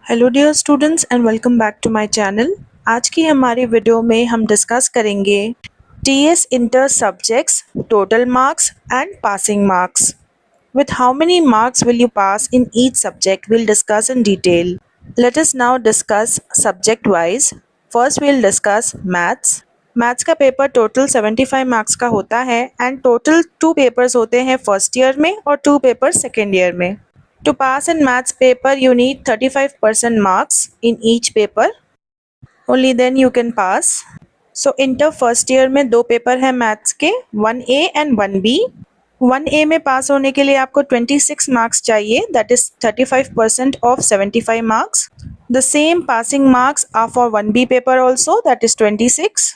Hello dear students and welcome back to my channel. आज की हमारी वीडियो में हम डिस्कस करेंगे TS inter subjects, total marks and passing marks. With how many marks will you pass in each subject we'll discuss in detail. Let us now discuss subject wise. First we'll discuss maths. Maths का paper total 75 marks का होता है and total 2 papers होते हैं first year में और 2 paper second year में। To pass in maths paper, you need 35% marks in each paper. Only then you can pass. So inter first year में 2 paper हैं मैथ्स के, 1A and 1B. 1A में पास होने के लिए आपको 26 मार्क्स चाहिए, that is 35% of 75 marks. The same passing marks are for 1B paper also, that is 26.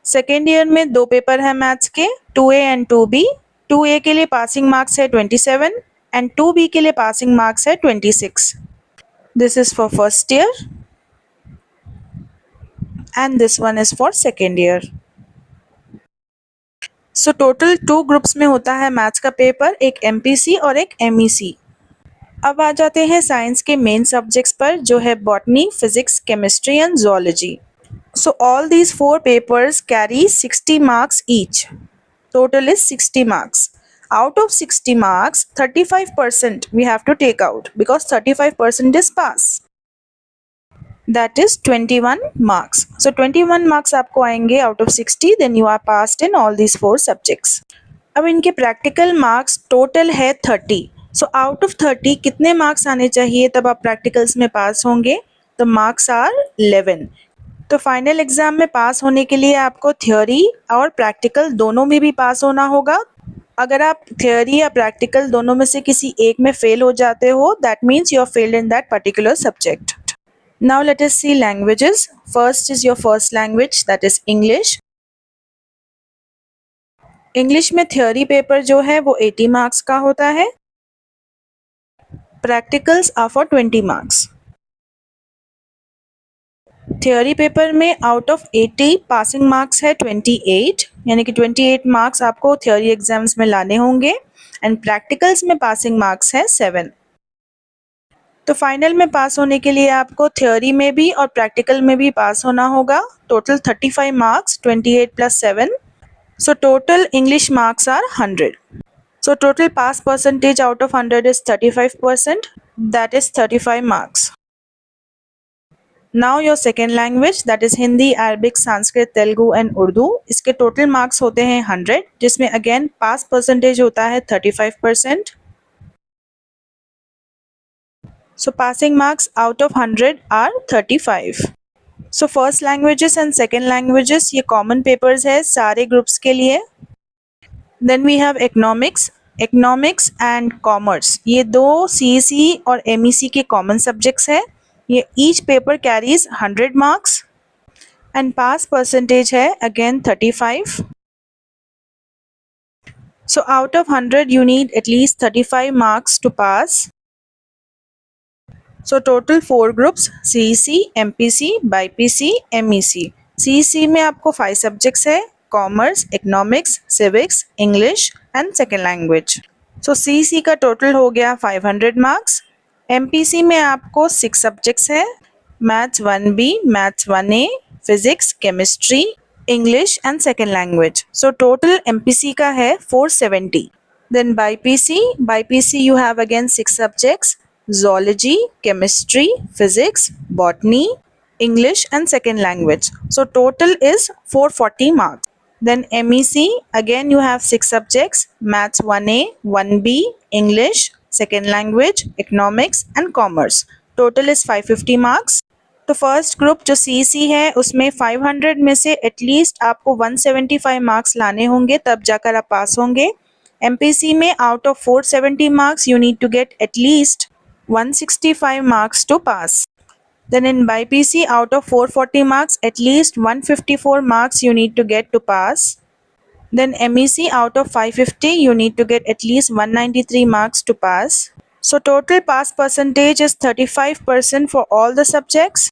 Second year में 2 पेपर हैं मैथ्स के, 2A and 2B. 2A के लिए पासिंग मार्क्स है 27 एंड 2B के लिए पासिंग मार्क्स है 26. This is for first year and this one is for second year. So total 2 groups में होता है मैथ्स का पेपर, एक MPC और एक MEC. अब आ जाते हैं साइंस के मेन सब्जेक्ट्स पर, जो है botany, physics, chemistry and zoology. So all these 4 papers carry 60 marks each. Total is 60 marks. Out of 60 marks, 35% we have to take out because 35% is pass. That is 21 marks. So 21 marks आपको आएंगे out of 60, then you are passed in all these 4 subjects. अब इनके practical marks total है 30. So out of 30 कितने marks आने चाहिए तब आप प्रैक्टिकल्स में पास होंगे? The marks are 11. तो फाइनल एग्जाम में पास होने के लिए आपको थ्योरी और प्रैक्टिकल दोनों में भी पास होना होगा. अगर आप थ्योरी या प्रैक्टिकल दोनों में से किसी एक में फेल हो जाते हो, that means you are failed in that particular subject. Now let us see languages. First is your first language, that is English. English में थ्योरी पेपर जो है वो 80 मार्क्स का होता है. Practicals are for 20 marks. Theory paper में out of 80 passing marks है 28, यानी कि 28 मार्क्स आपको थ्योरी एग्जाम्स में लाने होंगे एंड प्रैक्टिकल्स में पासिंग मार्क्स है 7. तो फाइनल में पास होने के लिए आपको थ्योरी में भी और प्रैक्टिकल में भी पास होना होगा. Total 35 marks, 28 + 7. So total English marks are 100. So total pass percentage out of 100 is 35%, that is 35 marks. Now your second language, that is Hindi, Arabic, Sanskrit, Telugu and Urdu. इसके टोटल मार्क्स होते हैं 100, जिसमें अगेन पास परसेंटेज होता है 35%. So passing marks out of 100 are 35. So first languages and second languages ये common papers है सारे groups के लिए. Then we have economics. Economics and commerce ये 2 CEC और MEC के कॉमन सब्जेक्ट्स है. ये each paper carries 100 marks and pass percentage है again 35. So out of 100 you need at least 35 marks to pass. So total 4 groups, CEC, MPC, BIPC, MEC. CEC में आपको 5 subjects है, commerce, economics, civics, English and second language. So CEC का total हो गया 500 marks. MPC में आपको 6 subjects है, maths 1B, maths 1A, physics, chemistry, English and second language. So total MPC का है 470. Then BIPC you have again 6 subjects, zoology, chemistry, physics, botany, English and second language. So total is 440 marks. Then MEC, again you have 6 subjects, maths 1A, 1B, English, second language, economics and commerce. Total is 550 marks. तो first group जो CEC है उसमें 500 में से at least आपको 175 marks लाने होंगे, तब जाकर आप पास होंगे. MPC में out of 470 marks you need to गेट एटलीस्ट 165 marks to pass. Then in BIPC, out of 440 marks, at least 154 marks you need to get to pass. Then MEC, out of 550, you need to get at least 193 marks to pass. So total pass percentage is 35% for all the subjects.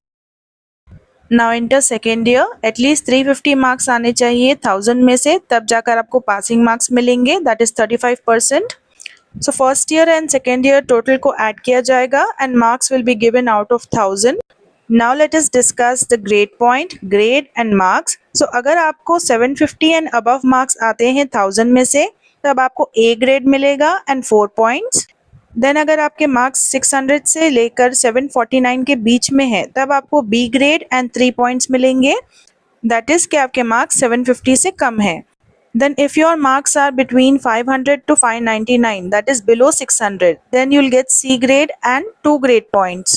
Now enter second year, at least 350 marks आने चाहिए 1000 में से, तब जाकर आपको passing marks मिलेंगे, that is 35%. So first year and second year total को add किया जाएगा and marks will be given out of 1000. Now let us discuss the grade point, grade and marks. So अगर आपको 750 एंड अबव मार्क्स आते हैं 1000 में से, तब आपको ए ग्रेड मिलेगा एंड 4 पॉइंट्स. देन अगर आपके मार्क्स 600 से लेकर 749 के बीच में है, तब आपको बी ग्रेड एंड 3 पॉइंट्स मिलेंगे. दैट इज कि आपके मार्क्स 750 से कम है. Then if your marks are between 500 to 599, that is below 600, then you'll get C grade and 2 grade points.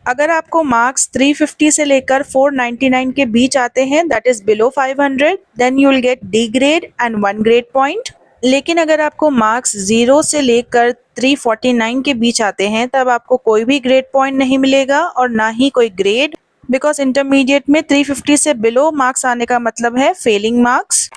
अगर आपको मार्क्स 350 से लेकर 499 के बीच आते हैं, that is below 500, then you'll get D grade and 1 grade point. लेकिन अगर आपको मार्क्स 0 से लेकर 349 के बीच आते हैं, तब आपको कोई भी ग्रेड पॉइंट नहीं मिलेगा और ना ही कोई ग्रेड, बिकॉज इंटरमीडिएट में 350 से बिलो मार्क्स आने का मतलब है फेलिंग मार्क्स.